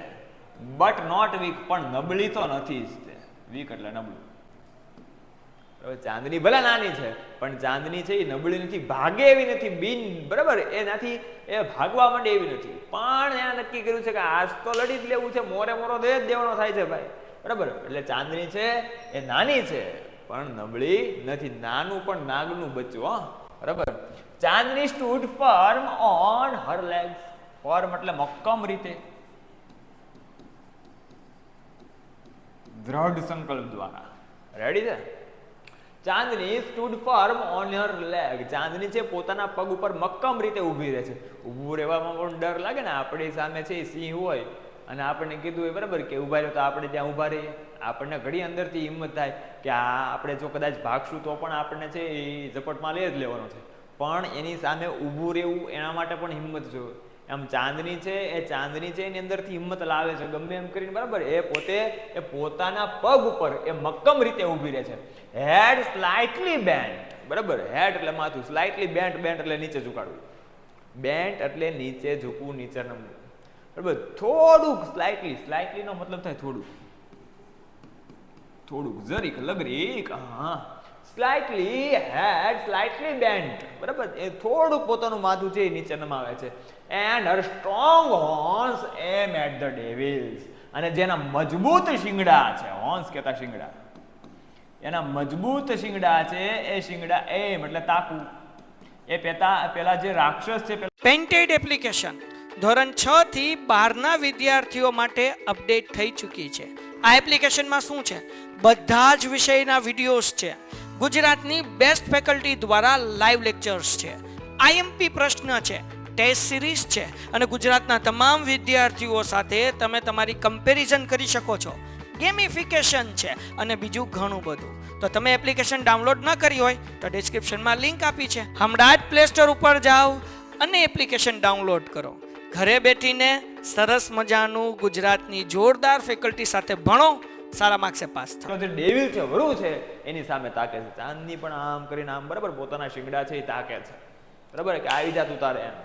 બટ નોટ વીક, પણ નબળી તો નથી જ તે. વીક એટલે નબળું. ચાંદની ભલે નાની છે પણ ચાંદની છે એ નબળી નથી, ભાગે એવી નથી, બિન, બરાબર, એનાથી એ ભાગવા માંડે એવી નથી. પણ એને નક્કી કર્યું છે કે આજ તો લડી જ લેવું છે, મોરે મોરો દે જ દેવાનો થાય છે ભાઈ, બરાબર. એટલે ચાંદની છે એ નાની છે પણ નબળી નથી, નાનું પણ નાગનું બચ્ચું, હો, બરાબર. Chandni stood firm on her legs. Firm એટલે મક્કમ રીતે, દ્રઢ સંકલ્પ દ્વારા. રેડી છે? Chandni stood firm on her leg. Chandni છે પોતાના પગ ઉપર મક્કમ રીતે ઊભી રહે છે. ઊભું રહેવામાં પણ ડર લાગે ને, આપણી સામે છે સિંહ હોય અને આપણને કીધું હોય, બરાબર, કે ઊભા રહ્યો, તો આપણે ત્યાં ઊભા રહીએ. આપણને ઘડી અંદરથી હિંમત થાય કે આ આપણે જો કદાચ ભાગશું તો પણ આપણને છે એ ઝપટમાં લઈ જ લેવાનો છે, પણ એની સામે ઊભું રહેવું એના માટે પણ હિંમત જોઈએ. એમ ચાંદની છે એની અંદરથી હિંમત લાવે છે ગમે એમ કરીને, બરાબર. એ પોતે એ પોતાના પગ ઉપર એ મક્કમ રીતે ઊભી રહે છે. હેડ સ્લાઇટલી બેન્ટ, બરાબર. હેડ એટલે માથું, સ્લાઇટલી બેન્ટ, બેન્ટ એટલે નીચે ઝુકાડવું, બેન્ટ એટલે નીચે ઝૂકવું, નીચે નમવું, બરાબર. થોડુંક, સ્લાઇટલી નો મતલબ થાય થોડુંક, જરીક, લગરીક, હા. સ્લાઇટલી હેડ, સ્લાઇટલી બેન્ટ, બરાબર. એ થોડુંક પોતાનું માથું છે એ નીચે નમાવે છે. And her strong horns aim at the devils. અને જેના મજબૂત શિંગડા છે, હોર્ન્સ કહેતા શિંગડા, એના મજબૂત શિંગડા છે, એ શિંગડા એમ એટલે તાકવું. એ પેલા જે રાક્ષસ છે. પેન્ટેડ એપ્લિકેશન ધોરણ 6 થી 12 ના વિદ્યાર્થીઓ માટે અપડેટ થઈ ચૂકી છે. આ એપ્લિકેશનમાં શું છે? બધા જ વિષયના વિડીયોઝ છે, ગુજરાતની બેસ્ટ ફેકલ્ટી દ્વારા લાઈવ લેક્ચર્સ છે, આઈએમપી પ્રશ્ન છે, ટેસ્ટ સિરીઝ છે, અને ગુજરાતના તમામ વિદ્યાર્થીઓ સાથે તમે તમારી કમ્પેરિઝન કરી શકો છો. ગેમિફિકેશન છે અને બીજું ઘણું બધું. તો તમે એપ્લિકેશન ડાઉનલોડ ન કરી હોય તો ડિસ્ક્રિપ્શનમાં લિંક આપી છે, હમણાં જ પ્લે સ્ટોર ઉપર જાઓ અને એપ્લિકેશન ડાઉનલોડ કરો. ઘરે બેઠીને સરસ મજાનું ગુજરાતની જોરદાર ફેકલ્ટી સાથે ભણો, સારા માર્ક્સે પાસ થાઓ. જે ડેવિલ છે, વરુ છે, એની સામે તાકે છે. ચાંદની પણ આમ કરીને આમ, બરાબર, પોતાના શિંગડા છે એ તાકે છે, બરાબર, કે આવી જા તું તારે એમ.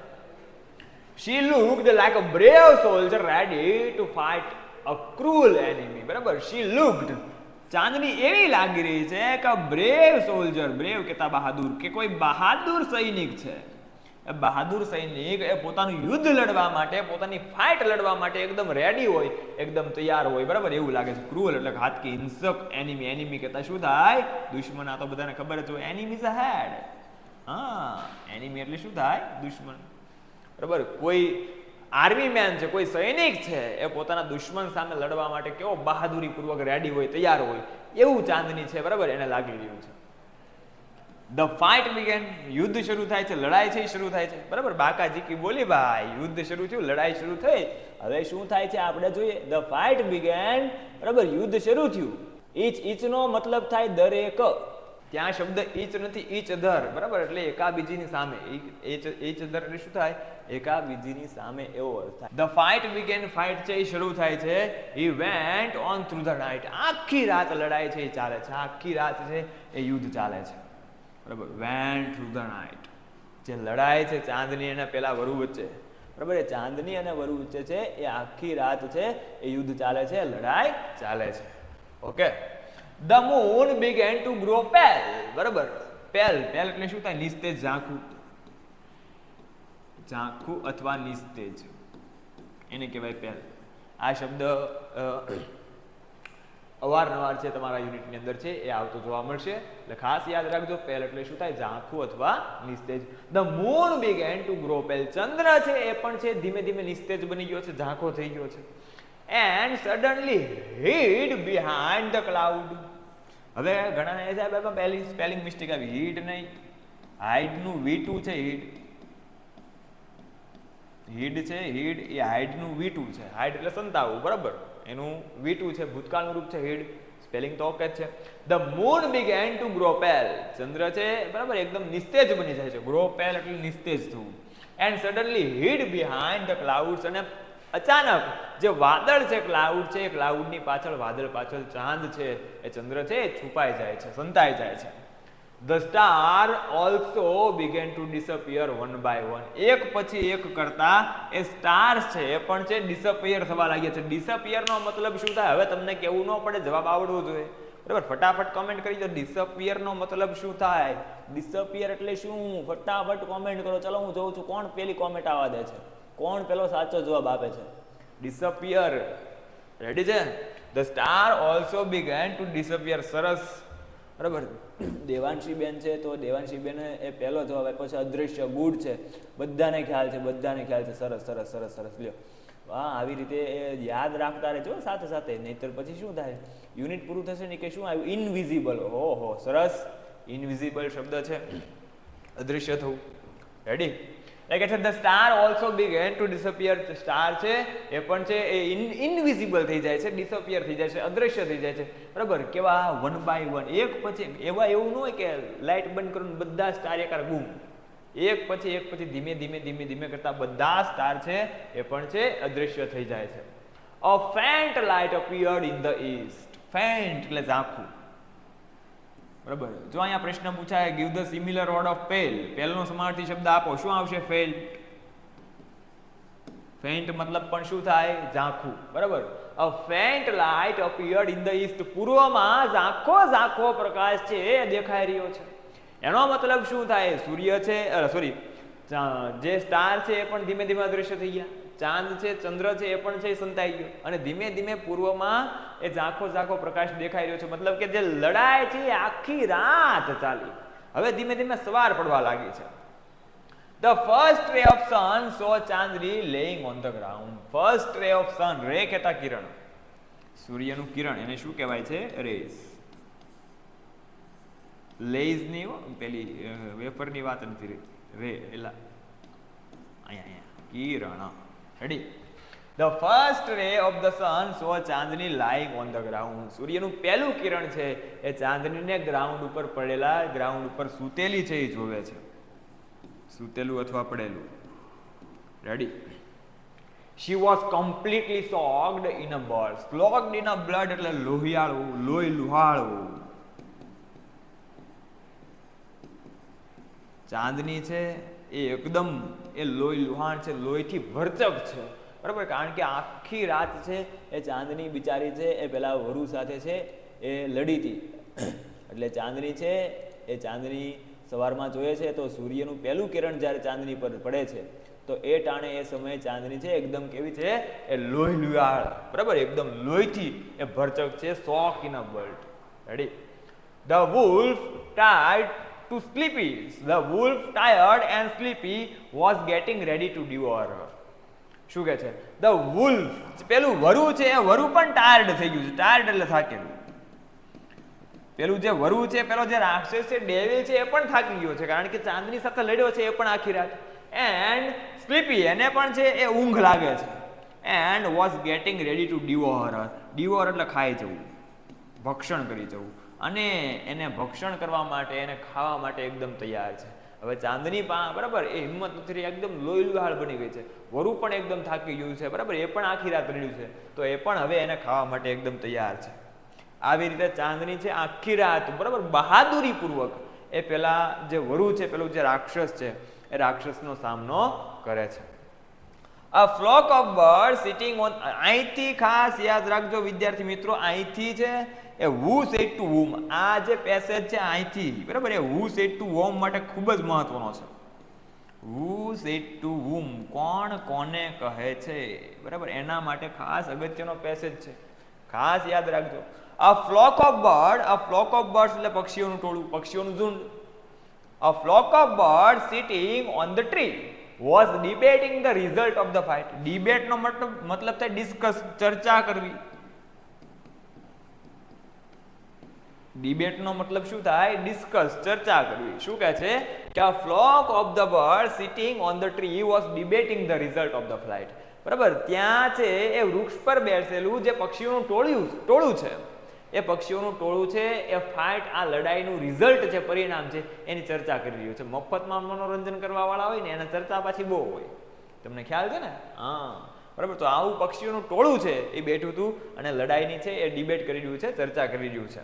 She looked like a brave soldier ready to fight a cruel enemy. બરાબર. She looked, ચાંદની એવી લાગી રહી છે કે બ્રેવ સોલ્જર, બ્રેવ કેતા બહાદુર, કે કોઈ બહાદુર સૈનિક છે. એ બહાદુર સૈનિક એ પોતાનું યુદ્ધ લડવા માટે, પોતાની ફાઇટ લડવા માટે એકદમ રેડી હોય, એકદમ તૈયાર હોય, બરાબર, એવું લાગે છે. ક્રૂઅલ એટલે ઘાતકી, હિંસક, એનિમી. એનિમી કહેતા શું થાય? દુશ્મન. આ તો બધાને ખબર જ હોય, એનિમી ઇઝ અ હેડ. હા, એનિમી એટલે શું થાય? દુશ્મન, બરાબર. કોઈ આર્મી મેન છે, કોઈ સૈનિક છે, એ પોતાના દુશ્મન સામે લડવા માટે કેવો બહાદુરી પૂર્વક રેડી હોય, તૈયાર હોય, એવું ચાંદની છે, બરાબર, એને લાગી રહ્યું છે. ધ ફાઇટ બિગેન, યુદ્ધ શરૂ થાય છે, લડાઈ છે શરૂ થાય છે, બરાબર. બાકાજી કી બોલી ભાઈ, યુદ્ધ શરૂ થયું, લડાઈ શરૂ થઈ, હવે શું થાય છે આપણે જોઈએ. ધ ફાઇટ બિગેન, બરાબર, યુદ્ધ શરૂ થયું. ઈચ નો મતલબ થાય દરેક. ત્યાં શબ્દ ઈચ નથી, ઈચ અધર, બરાબર, એટલે એકાબીજીની સામે. ઈચ અધર એટલે શું થાય? એકાબીજીની સામે, એવો અર્થ થાય. ધ ફાઇટ બિગેન, ફાઇટ છે એ શરૂ થાય છે. He went on through the night, આખી રાત લડાઈ છે એ ચાલે છે, આખી રાત છે એ યુદ્ધ ચાલે છે, બરાબર. વેન્ટ થ્રુ ધ નાઇટ, જે લડાઈ છે ચાંદની અને પેલા વરુ વચ્ચે, બરાબર, એ ચાંદની અને વરુ વચ્ચે છે, એ આખી રાત છે એ યુદ્ધ ચાલે છે, લડાઈ ચાલે છે. Okay. The moon began to grow pale, બરાબર. પેલ એટલે શું થાય? નિસ્તેજ, ઝાંખું, ઝાંખું અથવા નિસ્તેજ, એને કહેવાય પેલ. આ શબ્દ અવારનવાર છે તમારા યુનિટની અંદર છે એ આવતો જોવા મળશે, એટલે ખાસ યાદ રાખજો. પેલ એટલે શું થાય? ઝાંખું અથવા નિસ્તેજ. The moon began to grow pale, ચંદ્ર છે એ પણ છે ધીમે ધીમે નિસ્તેજ બની ગયો છે, ઝાંખો થઈ ગયો છે. And suddenly hid behind the cloud, હવે ઘણા એ સાહેબ પહેલી સ્પેલિંગ મિસ્ટેક આવી, હીડ નહીં, હાઇડનું V2 છે, હીડ છે, હીડ એ હાઇડનું V2 છે, હાઇડ એટલે સંતાવવું, બરાબર, એનું V2 છે, ભૂતકાળનું રૂપ છે હીડ, સ્પેલિંગ તો ઓકે જ છે. The moon began two grow પેલ, ચંદ્ર છે બરાબર એકદમ નિસ્તેજ બની જાય છે, ગ્રો પેલ એટલે નિસ્તેજ થવું. And suddenly hid behind the clouds, અને અચાનક જે વાદળ છે, ક્લાઉડ છે, ક્લાઉડની પાછળ, વાદળ પાછળ ચાંદ છે, એ ચંદ્ર છે, એ છુપાઈ જાય છે, સંતાઈ જાય છે. The star also began to disappear one by one, એક પછી એક કરતા એ સ્ટાર્સ છે એ પણ છે ડિસઅપિયર થવા લાગ્યા છે. ડિસઅપિયર નો મતલબ શું થાય, હવે તમને કેવું ન પડે, જવાબ આવડવો જોઈએ, બરાબર, ફટાફટ કોમેન્ટ કરી દો. ડિસઅપિયર નો મતલબ શું થાય, ડિસઅપિયર એટલે શું, ફટાફટ કોમેન્ટ કરો. ચલો હું જોઉં છું કોણ પેલી કોમેન્ટ આવવા દે છે, કોણ પેલો સાચો જવાબ આપે છે. ડિસઅપિયર, રેડી છે? The star also began to disappear, સરસ, બરાબર. દેવાંશી બેન છે તો દેવાંશી બેને એ પહેલો જવાબ આપ્યો છે, અદૃશ્ય, ગુડ છે, બધાને ખ્યાલ છે, બધાને ખ્યાલ છે, સરસ સરસ સરસ સરસ, લ્યો. હા, આવી રીતે યાદ રાખતા રહેજો સાથે સાથે, નહીતર પછી શું થાય, યુનિટ પૂરું થશે ને કે શું આવ્યું, ઇનવિઝિબલ. ઓહો, સરસ, ઇનવિઝિબલ શબ્દ છે, અદૃશ્ય થવું, રેડી. એ કહે છે the star also began to disappear, star છે એ પણ છે એ ઇનવિઝિબલ થઈ જાય છે, ડિસઅપિયર થઈ જાય છે, અદૃશ્ય થઈ જાય છે, બરાબર. કેવા, વન બાય વન, એક પછી એવું ન હોય કે લાઇટ બંધ કરો બધા સ્ટાર એકાર ગુમ, એક પછી ધીમે ધીમે ધીમે ધીમે કરતા બધા સ્ટાર છે એ પણ છે અદૃશ્ય થઈ જાય છે. A faint light appeared in the east, faint એટલે ઝાંખું, બરાબર. જો અહીંયા પ્રશ્ન પૂછાય, give the similar word of pale, પેલનો સમાનાર્થી શબ્દ આપો, શું આવશે? ફેન્ટ. ફેન્ટ મતલબ પણ શું થાય, ઝાંખું, બરાબર. A faint light appeared in the east, પૂર્વમાં ઝાંખો પ્રકાશ છે એ દેખાઈ રહ્યો છે. એનો મતલબ શું થાય, સૂર્ય છે, સોરી, જે સ્ટાર છે એ પણ ધીમે ધીમે અદૃશ્ય થઈ ગયા, ચાંદ છે, ચંદ્ર છે એ પણ છે સંતાઈ ગયો, અને ધીમે ધીમે પૂર્વમાં એ ઝાંખો પ્રકાશ દેખાઈ રહ્યો છે. મતલબ કે જે લડાઈ છે એ આખી રાત ચાલી, હવે ધીમે ધીમે સવાર પડવા લાગી છે. The first ray of sun saw Chandni lying on the ground, first ray of sun, ray કહેતા કિરણ, સૂર્યનું કિરણ, એને શું કહેવાય છે? રેઝ. લેઝ ની પેલી વેફરની વાત નથી, રે એલા અહીંયા કિરણ, ready. The first ray of the sun saw Chandni lying on the ground, સૂર્યનું પહેલું કિરણ છે એ ચાંદનીને ગ્રાઉન્ડ ઉપર પડેલા, ગ્રાઉન્ડ ઉપર સૂતેલી છે એ જોવે છે, સૂતેલું અથવા પડેલું, ready. She was completely soaked in a blood, soaked in a blood એટલે લોહિયાળું, લોહી લુહાળવું. ચાંદની છે એ એકદમ એ લોહી લુહાણ છે, લોહીથી ભરચક છે, બરાબર. કારણ કે આખી રાત છે એ ચાંદની બિચારી છે એ પેલા વરુ સાથે છે એ લડી હતી, એટલે ચાંદની છે એ ચાંદની સવારમાં જોઈએ છે તો સૂર્યનું પહેલું કિરણ જ્યારે ચાંદની પર પડે છે તો એ ટાણે એ સમયે ચાંદની છે એકદમ કેવી છે, એ લોહી લુહાળ, બરાબર, એકદમ લોહીથી એ ભરચક છે, soak in a blood, ready. The wolf tied to Sleepy, the wolf tired and sleepy was getting ready to devour her. શું કહે છે? the wolf, પેલું વરુ છે એ વરુ પણ ટાયર્ડ થઈ ગયું છે, ટાયર્ડ એટલે થાકેલું. પેલું જે વરુ છે, પેલો જે રાક્ષસ છે, ડેવિલ છે, એ પણ થાકી ગયો છે કારણ કે ચાંદની સાથે લડ્યો છે એ પણ આખી રાત. એન્ડ સ્લીપી, એને પણ છે એ ઊંઘ લાગે છે. And was getting ready to ડિવોર હર, ડિવોર એટલે ખાઈ જવું, ભક્ષણ કરી જવું, અને એને ભક્ષણ કરવા માટે, એને ખાવા માટે એકદમ તૈયાર છે. હવે ચાંદની બરાબર એ હિંમત નથી, એકદમ લોહી લુહાળ બની ગઈ છે, વરુ પણ એકદમ થાકી ગયું છે, બરાબર, એ પણ આખી રાત રડ્યું છે, તો એ પણ હવે એને ખાવા માટે એકદમ તૈયાર છે. આવી રીતે ચાંદની છે આખી રાત, બરાબર, બહાદુરી પૂર્વક એ પેલા જે વરુ છે, પેલું જે રાક્ષસ છે એ રાક્ષસનો સામનો કરે છે. A flock of birds sitting on, અહીંથી ખાસ યાદ રાખજો વિદ્યાર્થી મિત્રો, અહીંથી છે એ who said to whom, આ જે પેસેજ છે અહીંથી, બરાબર, એ who said to whom માટે ખૂબ જ મહત્વનો છે. who said to whom, કોણ કોને કહે છે, બરાબર, એના માટે ખાસ અગત્યનો પેસેજ છે, ખાસ યાદ રાખજો. A flock of birds, a flock of birds એટલે પક્ષીઓનું ટોળું, પક્ષીઓનું ઝુંડ. A flock of birds sitting on the tree was debating the result of the fight. Debate નો મતલબ થાય ડિસ્કસ, ચર્ચા કરવી. ડિબેટનો મતલબ શું થાય? ડિસ્કસ, ચર્ચા કરવી. શું કહે છે કે a flock of the birds sitting on the tree was debating the result of the flight. બરાબર, ત્યાં છે એ વૃક્ષ પર બેસેલું જે પક્ષીઓનું ટોળું છે, એ પક્ષીઓનું ટોળું છે એ ફાઇટ, આ લડાઈનું રિઝલ્ટ છે, પરિણામ છે, એની ચર્ચા કરી રહ્યું છે. મફતમાં મનોરંજન કરવા વાળા હોય ને એના ચર્ચા પાછી બહુ હોય. તમને ખ્યાલ છે ને? હા, બરાબર. તો આવું પક્ષીઓનું ટોળું છે એ બેઠું હતું અને લડાઈની છે એ ડિબેટ કરી રહ્યું છે, ચર્ચા કરી રહ્યું છે.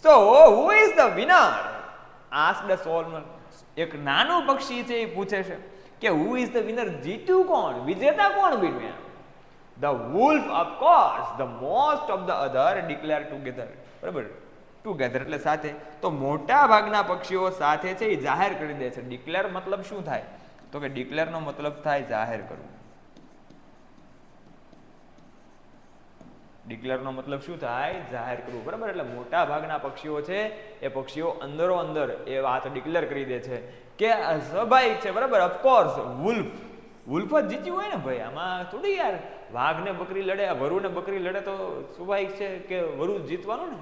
So who is the winner? Asked the Solomon. એક નાનું પક્ષી છે એ પૂછે છે કે who is the winner? જીત્યું કોણ? વિજેતા કોણ બન્યું? The wolf, of course. The most of the other declare together. બરાબર, ટુગેધર એટલે સાથે. તો મોટા ભાગના પક્ષીઓ સાથે છે એ જાહેર કરી દે છે. ડિક્લેર મતલબ શું થાય? તો કે ડિક્લેર નો મતલબ થાય જાહેર કરવું. ડિક્લેર નો મતલબ શું થાય? જાહેર કરવું. બરાબર, એટલે મોટા ભાગના પક્ષીઓ છે એ પક્ષીઓ અંદરો અંદર એ વાત ડિક્લેર કરી દે છે કે સ્વાભાવિક છે. બરાબર, ઓફકોર્સ વુલ્ફ જ જીત્યું હોય ને ભાઈ, આમાં થોડી યાર વાઘ ને બકરી લડે, વરુ ને બકરી લડે તો સ્વાભાવિક છે કે વરુ જીતવાનું ને.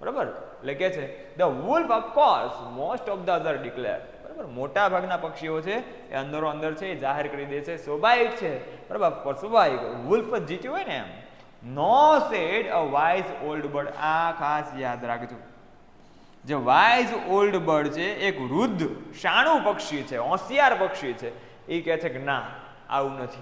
બરાબર, એટલે કે છે the wolf of course, most of the other declare. બરાબર, મોટા ભાગના પક્ષીઓ છે એ અંદરો અંદર છે એ જાહેર કરી દે છે, સ્વાભાવિક છે. બરાબર, સ્વાભાવિક વુલ્ફ જ જીત્યું હોય ને એમ. No, said a wise old bird. આ ખાસ યાદ રાખજો. જે વાઇઝ ઓલ્ડ બર્ડ છે, એક વૃદ્ધ શાણું પક્ષી છે, હોશિયાર પક્ષી છે, એ કહે છે કે ના, આવું નથી.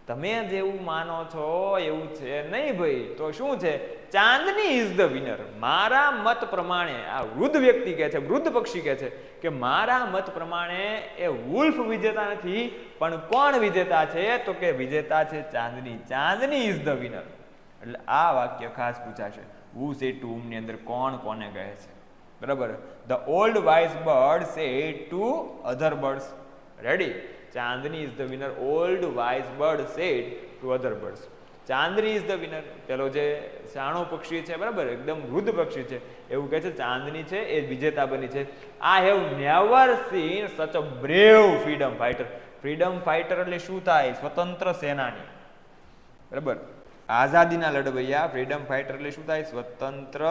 તમે જેવું માનો છો એવું છે નહીં ભાઈ. તો શું છે? ચાંદની ઇઝ ધ વિનર. મારા મત પ્રમાણે, આ વૃદ્ધ વ્યક્તિ કહે છે, વૃદ્ધ પક્ષી કહે છે કે મારા મત પ્રમાણે એ વુલ્ફ વિજેતા નથી, પણ કોણ વિજેતા છે? તો કે વિજેતા છે ચાંદની. ચાંદની ઇઝ ધ વિનર. એટલે આ વાક્ય ખાસ પૂછાશે. હુ સેડ ટુ હુમ ની અંદર કોણ કોને કહે છે? બરાબર, the old wise bird said to other birds. Ready? Chandni is the winner. Old wise bird said to other birds. Chandni is the winner. પેલો જે શાણો પક્ષી છે, બરાબર, એકદમ વૃદ્ધ પક્ષી છે, એવું કહે છે ચાંદની છે એ વિજેતા બની છે. I have never seen such a brave freedom fighter. Freedom fighter એટલે શું થાય? સ્વતંત્ર સેનાની. બરાબર, આઝાદીના લડવૈયા. ફ્રીડમ ફાઇટર એટલે શું થાય? સ્વતંત્ર.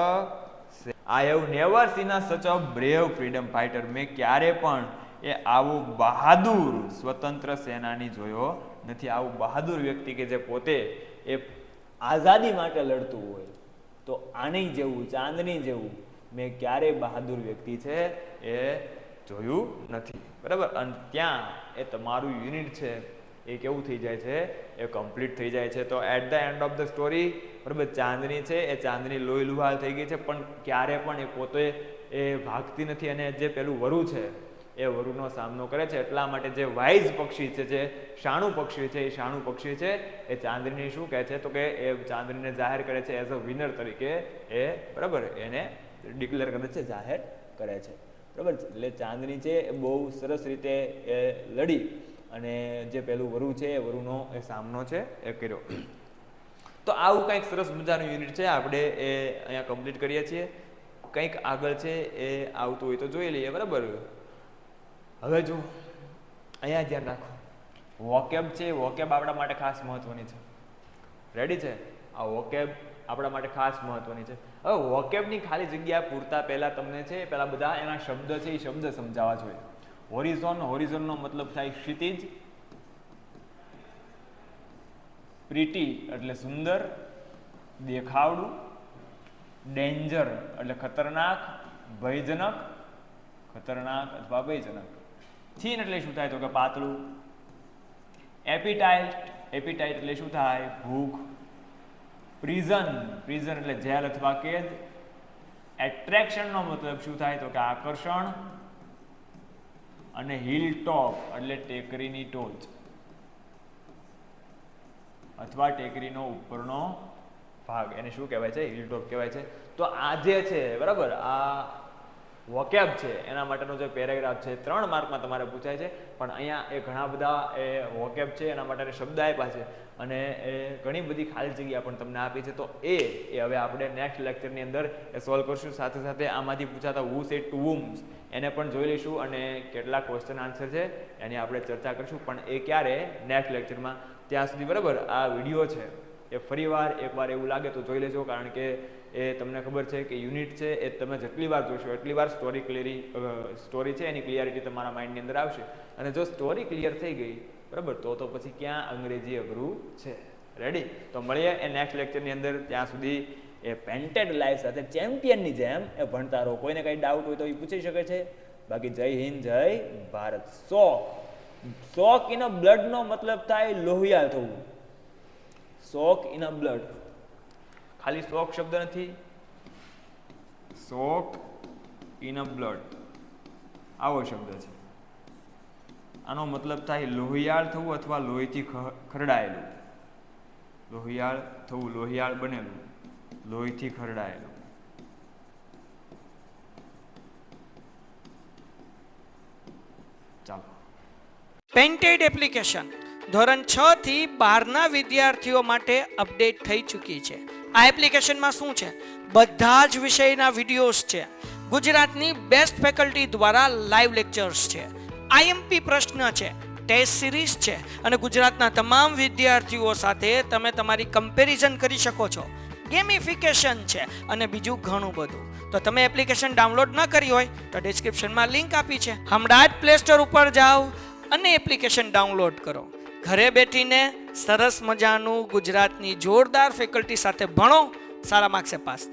I have never seen such a brave freedom fighter. મેં ક્યારે પણ એ આવો બહાદુર સ્વતંત્ર સેનાની જોયો નથી. આવું બહાદુર વ્યક્તિ કે જે પોતે એ આઝાદી માટે લડતું હોય, તો આની જેવું, ચાંદની જેવું મેં ક્યારેય બહાદુર વ્યક્તિ છે એ જોયું નથી. બરાબર, અને ત્યાં એ તમારું યુનિટ છે એ કેવું થઈ જાય છે? એ કમ્પ્લીટ થઈ જાય છે. તો at the end of the story, બરાબર, ચાંદની છે એ ચાંદની લોહી લુહાલ થઈ ગઈ છે, પણ ક્યારે પણ એ પોતે એ ભાગતી નથી, અને જે પેલું વરુ છે એ વરુનો સામનો કરે છે. એટલા માટે જે વાઇઝ પક્ષી છે, જે શાણું પક્ષી છે, એ શાણું પક્ષી છે એ ચાંદની શું કહે છે? તો કે એ ચાંદનીને જાહેર કરે છે એઝ અ વિનર તરીકે. એ બરાબર એને ડિક્લેર કરે છે, જાહેર કરે છે. બરાબર, એટલે ચાંદની છે એ બહુ સરસ રીતે એ લડી અને જે પેલું વરુ છે એ વરુનો એ સામનો છે એ કર્યો. તો આવું કંઈક સરસ મજાનું યુનિટ છે, આપણે એ અહીંયા કમ્પ્લીટ કરીએ છીએ. કંઈક આગળ છે એ આવતું હોય તો જોઈ લઈએ. બરાબર, હવે જો અહીંયા ધ્યાન રાખો, વોકેબ છે, વોકેબ આપણા માટે ખાસ મહત્વની છે. રેડી છે? આ વોકેબ આપણા માટે ખાસ મહત્વની છે. હવે વોકેબની ખાલી જગ્યા પૂરતા પહેલા તમને છે પહેલા બધા એના શબ્દ છે એ શબ્દ સમજાવવા જોઈએ. હોરિઝોન, હોરિઝોનનો મતલબ થાય ક્ષિતિજ. પ્રીટી એટલે સુંદર, દેખાવડું. ડેન્જર એટલે ખતરનાક, ભયજનક, ખતરનાક અથવા ભયજનક. થીન એટલે શું થાય? તો કે પાતળું. એપિટાઇટ, એપિટાઇટ એટલે શું થાય? ભૂખ. પ્રિઝન, પ્રિઝન એટલે જેલ અથવા કેદ. એટ્રેક્શનનો મતલબ શું થાય? તો કે આકર્ષણ. અને હિલ ટોપ એટલે ટેકરીની ટોચ અથવા ટેકરીનો ઉપરનો ભાગ, એને શું કહેવાય છે? હિલ ટોપ કહેવાય છે. તો આ જે છે, બરાબર, આ વોકેબ છે એના માટેનો જે પેરેગ્રાફ છે 3 માર્કમાં તમારે પૂછાય છે, પણ અહીંયા એ ઘણા બધા એ વોકેબ છે એના માટે શબ્દ આપ્યા છે અને એ ઘણી બધી ખાલી જગ્યા પણ તમને આપી છે. તો એ હવે આપણે નેક્સ્ટ લેક્ચરની અંદર એ સોલ્વ કરશું. સાથે સાથે આમાંથી પૂછાતા હુ સેડ ટુ વુમ્સ એને પણ જોઈ લઈશું અને કેટલા ક્વેશ્ચન આન્સર છે એની આપણે ચર્ચા કરીશું, પણ એ ક્યારે? નેક્સ્ટ લેક્ચરમાં. ત્યાં સુધી બરાબર આ વિડીયો છે એ ફરીવાર એકવાર એવું લાગે તો જોઈ લેજો, કારણ કે એ તમને ખબર છે કે યુનિટ છે એ તમે જેટલી વાર જોશો એટલી વાર સ્ટોરી છે એની ક્લિયરિટી તમારા માઇન્ડની અંદર આવશે. અને જો સ્ટોરી ક્લિયર થઈ ગઈ બરાબર તો પછી ક્યાં અંગ્રેજી અઘરું છે. રેડી? તો મળીએ એ નેક્સ્ટ લેક્ચરની અંદર. ત્યાં સુધી એ પેન્ટેડ લાઈફ સાથે ચેમ્પિયનની જેમ એ ભણતા રહો. કોઈને કંઈ ડાઉટ હોય તો એ પૂછી શકે છે. બાકી જય હિન્દ, જય ભારત. શોક ઇન અ બ્લડનો મતલબ થાય લોહિયાળ થવું. શોક ઇન અ બ્લડ, ખાલી શોક શબ્દ નથી, શોક ઇન અ બ્લડ આવો શબ્દ છે. આનો મતલબ થાય લોહિયાળ થવું અથવા લોહીથી ખરડાયેલું. લોહિયાળ થવું, લોહિયાળ બનેલું, લોહીથી ખરડાયેલું. ચાલો. પેન્ટેડ એપ્લિકેશન ધોરણ 6 થી 12ના વિદ્યાર્થીઓ માટે અપડેટ થઈ ચૂકી છે. આ એપ્લિકેશનમાં શું છે? બધા જ વિષયના વિડીયોઝ છે. ગુજરાતની બેસ્ટ ફેકલ્ટી દ્વારા લાઈવ લેક્ચર્સ છે. આઈએમપી પ્રશ્ન છે, ટેસ્ટ સિરીઝ છે અને ગુજરાતના તમામ વિદ્યાર્થીઓ સાથે તમે તમારી કમ્પેરિઝન કરી શકો છો. ગેમિફિકેશન છે અને બીજું ઘણું બધું. તો તમે એપ્લિકેશન ડાઉનલોડ ન કરી હોય તો ડિસ્ક્રિપ્શનમાં લિંક આપી છે. હમણાં જ પ્લે સ્ટોર ઉપર જાઓ અને એપ્લિકેશન ડાઉનલોડ કરો. ઘરે બેઠીને સરસ મજાનું ગુજરાતની જોરદાર ફેકલ્ટી સાથે ભણો, સારા માર્ક્સે પાસ થાઓ.